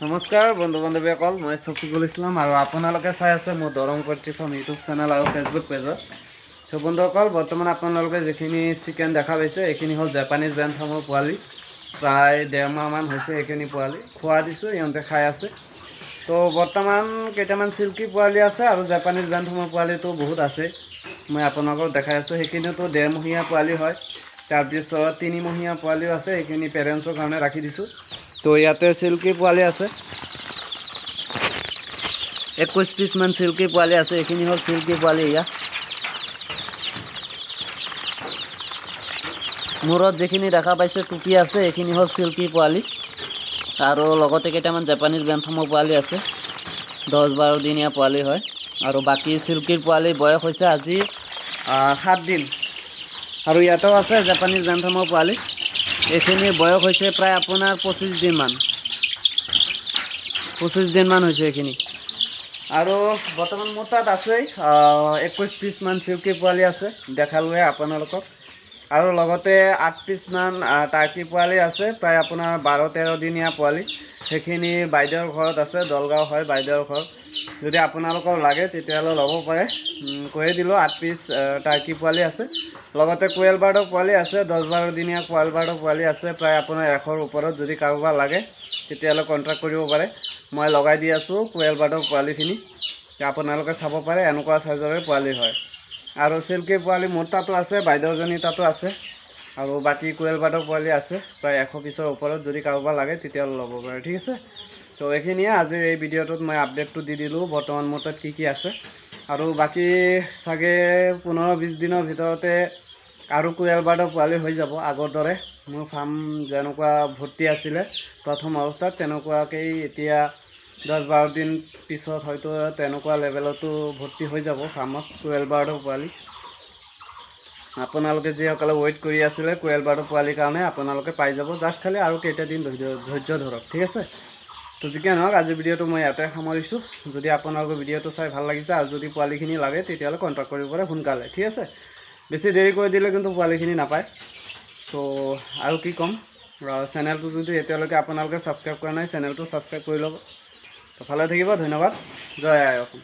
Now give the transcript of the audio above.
নমস্কাৰ বন্ধু বান্ধৱীসকল, মই শফিকুল ইছলাম আৰু আপোনালোকে চাই আছে মোৰ দৰং কৰ্তৃ ফাৰ্ম ইউটিউব চেনেল আৰু ফেচবুক পেজত। তো বন্ধুসকল, বৰ্তমান আপোনালোকে যিখিনি চিকেন দেখা পাইছে এইখিনি হ'ল জাপানিজ ব্ৰেণ্ড ফাৰ্মৰ পোৱালি। প্ৰায় 1.5 মাহমান হৈছে এইখিনি পোৱালি খোৱা দিছোঁ, ইহঁতে খাই আছে। তো বৰ্তমান কেইটামান চিল্কি পোৱালি আছে আৰু জাপানিজ ব্ৰেণ্ড ফাৰ্মৰ পোৱালিটো বহুত আছে। মই আপোনালোকক দেখাই আছোঁ। সেইখিনিতো 1.5 মহীয়া পোৱালি হয়। তাৰপিছত 3 মহীয়া পোৱালিও আছে, সেইখিনি পেৰেণ্টছৰ কাৰণে ৰাখি দিছোঁ। তো ইয়াতে চিল্কি পোৱালি আছে 21 পিছমান চিল্কি পোৱালি আছে। এইখিনি হ'ল চিল্কি পোৱালি। এয়া মূৰত যিখিনি দেখা পাইছে টুপি আছে এইখিনি হ'ল চিল্কি পোৱালি আৰু লগতে কেইটামান জাপানিজ ব্ৰেণ্ড ফাৰ্মৰ পোৱালি আছে। 10-12 দিনীয়া পোৱালি হয় আৰু বাকী চিল্কিৰ পোৱালি বয়স হৈছে আজি 7 দিন। আৰু ইয়াতেও আছে জাপানিজ ব্ৰেণ্ড ফাৰ্মৰ পোৱালি। এইখিনি বয়স হৈছে প্ৰায় আপোনাৰ 25 দিনমান হৈছে এইখিনি। আৰু বৰ্তমান মোৰ তাত আছে 21 পিছমান চিল্কি পোৱালি আছে, দেখালোৱে আপোনালোকক। আৰু লগতে 8 পিছমান টাৰ্কি পোৱালি আছে, প্ৰায় আপোনাৰ 12-13 দিনীয়া পোৱালি। সেইখিনি বাইদেউৰ ঘৰত আছে, দলগাঁও হয় বাইদেউৰ ঘৰ। যদি আপোনালোকৰ লাগে তেতিয়াহ'লে ল'ব পাৰে। কৈয়ে দিলোঁ 8 পিছ টাৰ্কি পোৱালি আছে। লগতে কোৱেল বাৰ্ডৰ পোৱালি আছে, 10-12 দিনীয়া কোৱেল বাৰ্ডৰ পোৱালি আছে, প্ৰায় আপোনাৰ 100ৰ ওপৰত। যদি কাৰোবাৰ লাগে তেতিয়াহ'লে কণ্টেক্ট কৰিব পাৰে, মই লগাই দি আছোঁ কোৱেল বাৰ্ডৰ পোৱালিখিনি। আপোনালোকে চাব পাৰে, এনেকুৱা চাইজৰে পোৱালি হয়। আৰু চিল্কি পোৱালি মোৰ তাতো আছে, বাইদেউজনী তাতো আছে। আৰু বাকী কোৱেল বাৰ্ডৰ পোৱালি আছে প্ৰায় 100 পিছৰ ওপৰত। যদি কাৰোবাৰ লাগে তেতিয়াহ'লে ল'ব পাৰে, ঠিক আছে। তো এইখিনিয়ে আজিৰ এই ভিডিঅ'টোত মই আপডেটটো দি দিলোঁ বৰ্তমান মোৰ তাত কি আছে। আৰু বাকী চাগে 15-20 দিনৰ ভিতৰতে আৰু কোৱেল বাৰ্ডৰ পোৱালি হৈ যাব। আগৰ দৰে মোৰ ফাৰ্ম যেনেকুৱা ভৰ্তি আছিলে প্ৰথম অৱস্থাত, তেনেকুৱাকেই এতিয়া 10-12 দিন পিছত হয়তো তেনেকুৱা লেভেলতো ভৰ্তি হৈ যাব ফাৰ্মত কোৱেল বাৰ্ডৰ পোৱালি। আপোনালোকে যিসকলে ৱেইট কৰি আছিলে কোৱেল বাৰ্ডৰ পোৱালিৰ কাৰণে আপোনালোকে পাই যাব। জাষ্ট খালি আৰু কেইটা দিন ধৈৰ্য ধৰক, ঠিক আছে। তো যিকে নহওক আজিৰ ভিডিঅ'টো মই ইয়াতে সামৰিছোঁ। যদি আপোনালোকৰ ভিডিঅ'টো চাই ভাল লাগিছে আৰু যদি পোৱালিখিনি লাগে তেতিয়াহ'লে কণ্টেক্ট কৰিব পাৰে সোনকালে, ঠিক আছে। বেছি দেৰি কৰি দিলে কিন্তু পোৱালিখিনি নাপায়। চ' আৰু কি ক'ম, চেনেলটো যদি এতিয়ালৈকে আপোনালোকে ছাবস্ক্ৰাইব কৰা নাই চেনেলটো ছাবস্ক্ৰাইব কৰি ল'ব। তো ভালে থাকিব, ধন্যবাদ। জয় আই অসম।